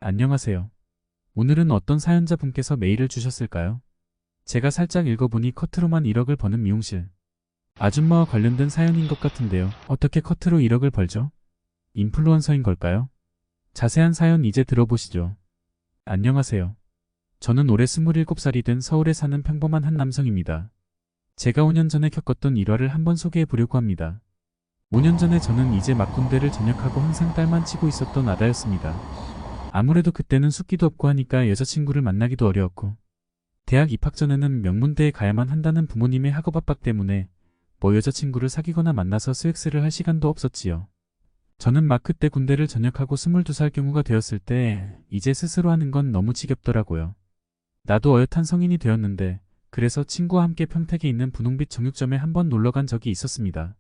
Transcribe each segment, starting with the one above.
안녕하세요. 오늘은 어떤 사연자분께서 메일을 주셨을까요? 제가 살짝 읽어보니 커트로만 1억을 버는 미용실. 아줌마와 관련된 사연인 것 같은데요. 어떻게 커트로 1억을 벌죠? 인플루언서인 걸까요? 자세한 사연 이제 들어보시죠. 안녕하세요. 저는 올해 27살이 된 서울에 사는 평범한 한 남성입니다. 제가 5년 전에 겪었던 일화를 한번 소개해 보려고 합니다. 5년 전에 저는 이제 막 군대를 전역하고 항상 딸만 치고 있었던 아다였습니다. 아무래도 그때는 숫기도 없고 하니까 여자친구를 만나기도 어려웠고, 대학 입학 전에는 명문대에 가야만 한다는 부모님의 학업 압박 때문에 여자친구를 사귀거나 만나서 스웩스를 할 시간도 없었지요. 저는 막 그때 군대를 전역하고 22살 경우가 되었을 때 이제 스스로 하는 건 너무 지겹더라고요. 나도 어엿한 성인이 되었는데, 그래서 친구와 함께 평택에 있는 분홍빛 정육점에 한번 놀러간 적이 있었습니다.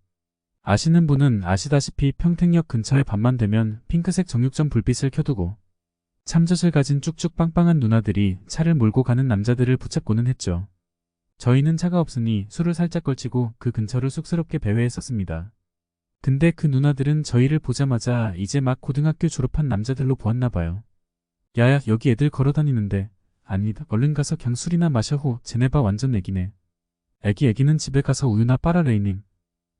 아시는 분은 아시다시피 평택역 근처에 밤만 되면 핑크색 정육점 불빛을 켜두고 참젓을 가진 쭉쭉 빵빵한 누나들이 차를 몰고 가는 남자들을 붙잡고는 했죠. 저희는 차가 없으니 술을 살짝 걸치고 그 근처를 쑥스럽게 배회했었습니다. 근데 그 누나들은 저희를 보자마자 이제 막 고등학교 졸업한 남자들로 보았나 봐요. 야야, 여기 애들 걸어다니는데. 아니다, 얼른 가서 그냥 술이나 마셔. 호, 쟤네 봐, 완전 애기네. 애기는 집에 가서 우유나 빨아. 레이님.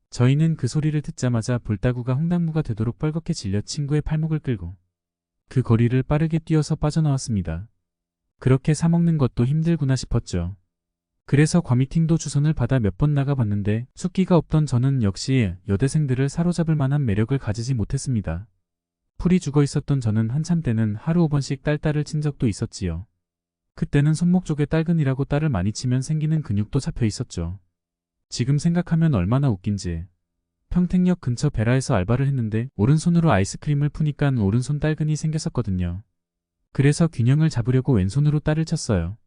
저희는 그 소리를 듣자마자 볼따구가 홍당무가 되도록 뻘겋게 질려 친구의 팔목을 끌고 그 거리를 빠르게 뛰어서 빠져나왔습니다. 그렇게 사먹는 것도 힘들구나 싶었죠. 그래서 과미팅도 주선을 받아 몇 번 나가봤는데 숫기가 없던 저는 역시 여대생들을 사로잡을 만한 매력을 가지지 못했습니다. 풀이 죽어 있었던 저는 한참 때는 하루 5번씩 딸딸을 친 적도 있었지요. 그때는 손목 쪽에 딸근이라고 딸을 많이 치면 생기는 근육도 잡혀 있었죠. 지금 생각하면 얼마나 웃긴지. 평택역 근처 베라에서 알바를 했는데 오른손으로 아이스크림을 푸니까 오른손 딸근이 생겼었거든요. 그래서 균형을 잡으려고 왼손으로 딸을 쳤어요.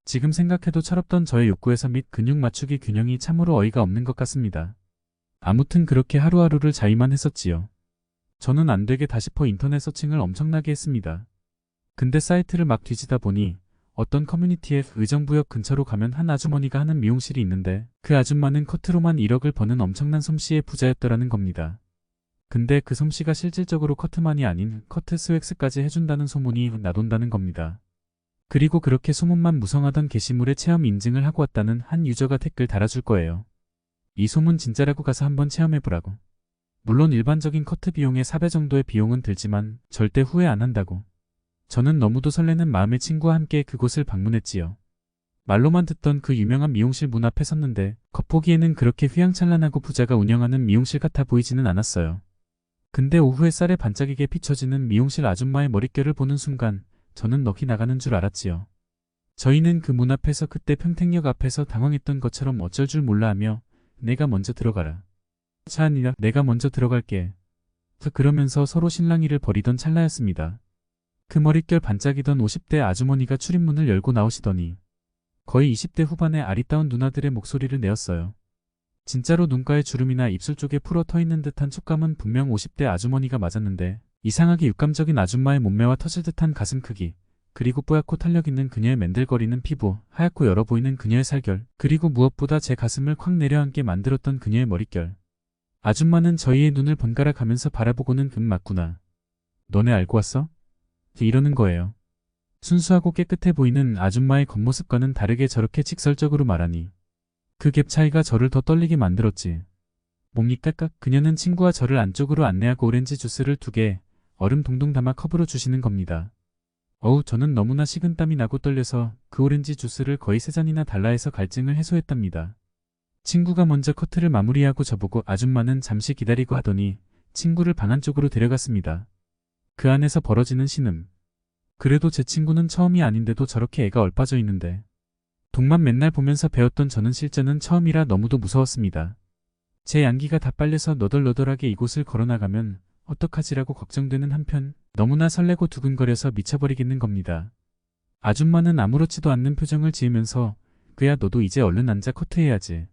지금 생각해도 철없던 저의 욕구에서 및 근육 맞추기 균형이 참으로 어이가 없는 것 같습니다. 아무튼 그렇게 하루하루를 자위만 했었지요. 저는 안 되겠다 싶어 인터넷 서칭을 엄청나게 했습니다. 근데 사이트를 막 뒤지다 보니 어떤 커뮤니티에 의정부역 근처로 가면 한 아주머니가 하는 미용실이 있는데 그 아줌마는 커트로만 1억을 버는 엄청난 솜씨의 부자였더라는 겁니다. 근데 그 솜씨가 실질적으로 커트만이 아닌 커트 스웩스까지 해준다는 소문이 나돈다는 겁니다. 그리고 그렇게 소문만 무성하던 게시물에 체험 인증을 하고 왔다는 한 유저가 댓글 달아줄 거예요. 이 소문 진짜라고 가서 한번 체험해보라고. 물론 일반적인 커트 비용의 4배 정도의 비용은 들지만 절대 후회 안 한다고. 저는 너무도 설레는 마음에 친구와 함께 그곳을 방문했지요. 말로만 듣던 그 유명한 미용실 문 앞에 섰는데 겉보기에는 그렇게 휘황찬란하고 부자가 운영하는 미용실 같아 보이지는 않았어요. 근데 오후 햇살에 반짝이게 비춰지는 미용실 아줌마의 머릿결을 보는 순간 저는 넋이 나가는 줄 알았지요. 저희는 그 문 앞에서 그때 평택역 앞에서 당황했던 것처럼 어쩔 줄 몰라 하며 내가 먼저 들어가라. 차 아니라 내가 먼저 들어갈게. 그러면서 서로 실랑이를 벌이던 찰나였습니다. 그 머릿결 반짝이던 50대 아주머니가 출입문을 열고 나오시더니 거의 20대 후반의 아리따운 누나들의 목소리를 내었어요. 진짜로 눈가에 주름이나 입술 쪽에 풀어 터있는 듯한 촉감은 분명 50대 아주머니가 맞았는데 이상하게 육감적인 아줌마의 몸매와 터질 듯한 가슴 크기, 그리고 뽀얗고 탄력 있는 그녀의 맨들거리는 피부, 하얗고 열어 보이는 그녀의 살결, 그리고 무엇보다 제 가슴을 콱 내려앉게 만들었던 그녀의 머릿결. 아줌마는 저희의 눈을 번갈아 가면서 바라보고는 맞구나. 너네 알고 왔어? 이러는 거예요. 순수하고 깨끗해 보이는 아줌마의 겉모습과는 다르게 저렇게 직설적으로 말하니 그 갭 차이가 저를 더 떨리게 만들었지. 뭡니까? 그녀는 친구와 저를 안쪽으로 안내하고 오렌지 주스를 2개 얼음 동동 담아 컵으로 주시는 겁니다. 저는 너무나 식은땀이 나고 떨려서 그 오렌지 주스를 거의 3잔이나 달라 해서 갈증을 해소했답니다. 친구가 먼저 커트를 마무리하고 저보고 아줌마는 잠시 기다리고 하더니 친구를 방 안쪽으로 데려갔습니다. 그 안에서 벌어지는 신음. 그래도 제 친구는 처음이 아닌데도 저렇게 애가 얼빠져 있는데. 동만 맨날 보면서 배웠던 저는 실전은 처음이라 너무도 무서웠습니다. 제 양기가 다 빨려서 너덜너덜하게 이곳을 걸어나가면 어떡하지라고 걱정되는 한편 너무나 설레고 두근거려서 미쳐버리겠는 겁니다. 아줌마는 아무렇지도 않는 표정을 지으면서 그야 너도 이제 얼른 앉아 커트해야지.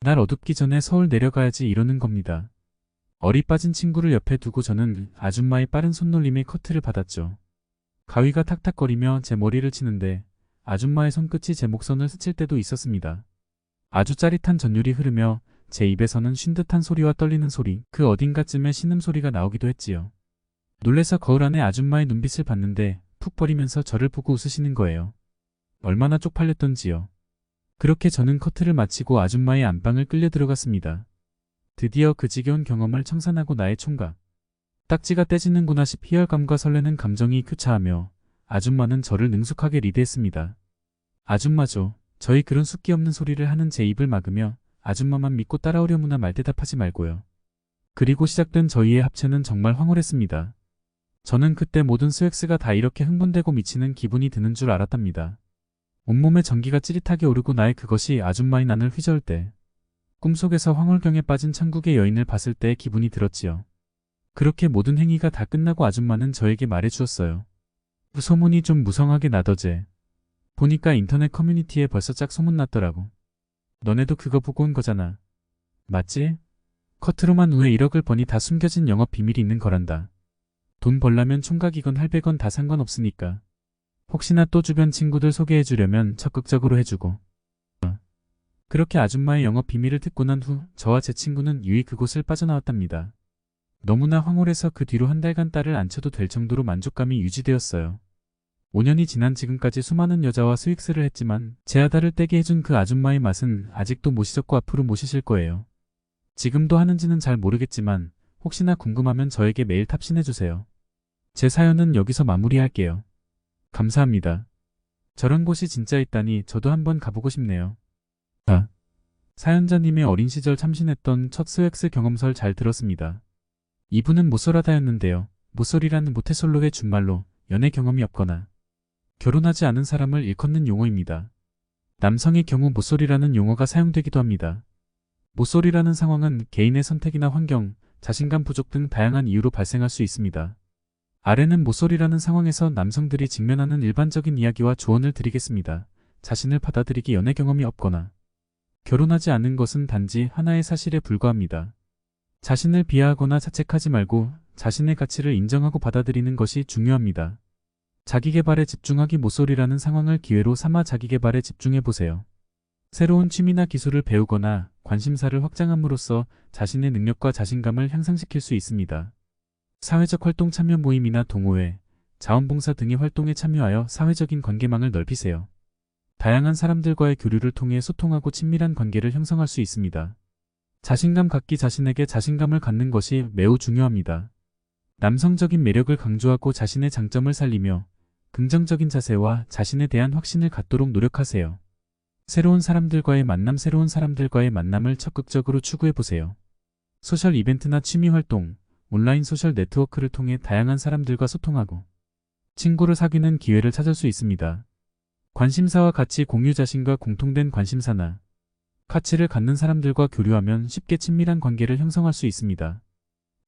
날 어둡기 전에 서울 내려가야지 이러는 겁니다. 얼이 빠진 친구를 옆에 두고 저는 아줌마의 빠른 손놀림에 커트를 받았죠. 가위가 탁탁거리며 제 머리를 치는데 아줌마의 손끝이 제 목선을 스칠 때도 있었습니다. 아주 짜릿한 전율이 흐르며 제 입에서는 쉰 듯한 소리와 떨리는 소리, 그 어딘가쯤에 신음소리가 나오기도 했지요. 놀래서 거울 안에 아줌마의 눈빛을 봤는데 푹 버리면서 저를 보고 웃으시는 거예요. 얼마나 쪽팔렸던지요. 그렇게 저는 커트를 마치고 아줌마의 안방을 끌려 들어갔습니다. 드디어 그 지겨운 경험을 청산하고 나의 총각. 딱지가 떼지는구나 싶 희열감과 설레는 감정이 교차하며 아줌마는 저를 능숙하게 리드했습니다. 아줌마죠. 저희 그런 숫기 없는 소리를 하는 제 입을 막으며 아줌마만 믿고 따라오려무나 말대답하지 말고요. 그리고 시작된 저희의 합체는 정말 황홀했습니다. 저는 그때 모든 스웩스가 다 이렇게 흥분되고 미치는 기분이 드는 줄 알았답니다. 온몸에 전기가 찌릿하게 오르고 나의 그것이 아줌마의 난을 휘저을 때 꿈속에서 황홀경에 빠진 천국의 여인을 봤을 때의 기분이 들었지요. 그렇게 모든 행위가 다 끝나고 아줌마는 저에게 말해주었어요. 그 소문이 좀 무성하게 나더제. 보니까 인터넷 커뮤니티에 벌써 짝 소문났더라고. 너네도 그거 보고 온 거잖아. 맞지? 커트로만 후에 1억을 버니 다 숨겨진 영업 비밀이 있는 거란다. 돈 벌려면 총각이건 할배건 다 상관없으니까. 혹시나 또 주변 친구들 소개해주려면 적극적으로 해주고. 그렇게 아줌마의 영업 비밀을 듣고 난 후 저와 제 친구는 유이 그곳을 빠져나왔답니다. 너무나 황홀해서 그 뒤로 한 달간 딸을 안 쳐도 될 정도로 만족감이 유지되었어요. 5년이 지난 지금까지 수많은 여자와 스웩스를 했지만 제 아다를 떼게 해준 그 아줌마의 맛은 아직도 못 잊었고 앞으로 못 잊을 거예요. 지금도 하는지는 잘 모르겠지만 혹시나 궁금하면 저에게 메일 탑신해주세요. 제 사연은 여기서 마무리할게요. 감사합니다. 저런 곳이 진짜 있다니 저도 한번 가보고 싶네요. 사연자님의 어린 시절 참신했던 첫 스웩스 경험설 잘 들었습니다. 이분은 모쏠하다였는데요. 모쏠이라는 모태솔로의 준말로 연애 경험이 없거나 결혼하지 않은 사람을 일컫는 용어입니다. 남성의 경우 모쏠이라는 용어가 사용되기도 합니다. 모쏠이라는 상황은 개인의 선택이나 환경, 자신감 부족 등 다양한 이유로 발생할 수 있습니다. 아래는 모쏠이라는 상황에서 남성들이 직면하는 일반적인 이야기와 조언을 드리겠습니다. 자신을 받아들이기 연애 경험이 없거나 결혼하지 않은 것은 단지 하나의 사실에 불과합니다. 자신을 비하하거나 자책하지 말고 자신의 가치를 인정하고 받아들이는 것이 중요합니다. 자기계발에 집중하기 모쏠이라는 상황을 기회로 삼아 자기계발에 집중해보세요. 새로운 취미나 기술을 배우거나 관심사를 확장함으로써 자신의 능력과 자신감을 향상시킬 수 있습니다. 사회적 활동 참여 모임이나 동호회, 자원봉사 등의 활동에 참여하여 사회적인 관계망을 넓히세요. 다양한 사람들과의 교류를 통해 소통하고 친밀한 관계를 형성할 수 있습니다. 자신감 갖기 자신에게 자신감을 갖는 것이 매우 중요합니다. 남성적인 매력을 강조하고 자신의 장점을 살리며 긍정적인 자세와 자신에 대한 확신을 갖도록 노력하세요. 새로운 사람들과의 만남을 적극적으로 추구해보세요. 소셜 이벤트나 취미 활동, 온라인 소셜 네트워크를 통해 다양한 사람들과 소통하고 친구를 사귀는 기회를 찾을 수 있습니다. 관심사와 가치 공유 자신과 공통된 관심사나 가치를 갖는 사람들과 교류하면 쉽게 친밀한 관계를 형성할 수 있습니다.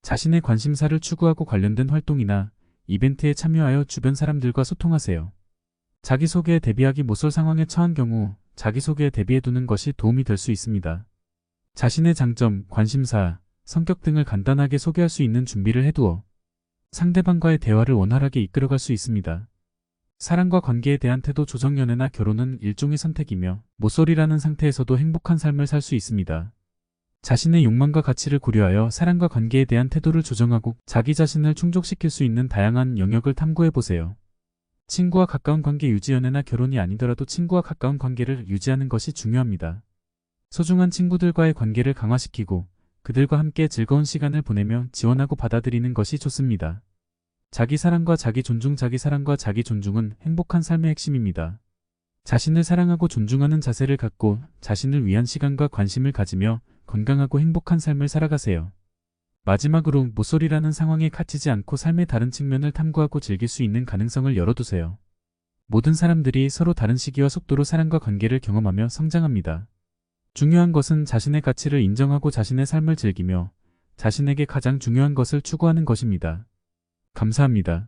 자신의 관심사를 추구하고 관련된 활동이나 이벤트에 참여하여 주변 사람들과 소통하세요. 자기소개에 대비하기 모쏠 상황에 처한 경우 자기소개에 대비해두는 것이 도움이 될 수 있습니다. 자신의 장점, 관심사, 성격 등을 간단하게 소개할 수 있는 준비를 해두어 상대방과의 대화를 원활하게 이끌어갈 수 있습니다. 사랑과 관계에 대한 태도 조정 연애나 결혼은 일종의 선택이며 모쏠이라는 상태에서도 행복한 삶을 살 수 있습니다. 자신의 욕망과 가치를 고려하여 사랑과 관계에 대한 태도를 조정하고 자기 자신을 충족시킬 수 있는 다양한 영역을 탐구해보세요. 친구와 가까운 관계 유지 연애나 결혼이 아니더라도 친구와 가까운 관계를 유지하는 것이 중요합니다. 소중한 친구들과의 관계를 강화시키고 그들과 함께 즐거운 시간을 보내며 지원하고 받아들이는 것이 좋습니다. 자기 사랑과 자기 존중은 행복한 삶의 핵심입니다. 자신을 사랑하고 존중하는 자세를 갖고 자신을 위한 시간과 관심을 가지며 건강하고 행복한 삶을 살아가세요. 마지막으로 모쏠이라는 상황에 갇히지 않고 삶의 다른 측면을 탐구하고 즐길 수 있는 가능성을 열어두세요. 모든 사람들이 서로 다른 시기와 속도로 사랑과 관계를 경험하며 성장합니다. 중요한 것은 자신의 가치를 인정하고 자신의 삶을 즐기며 자신에게 가장 중요한 것을 추구하는 것입니다. 감사합니다.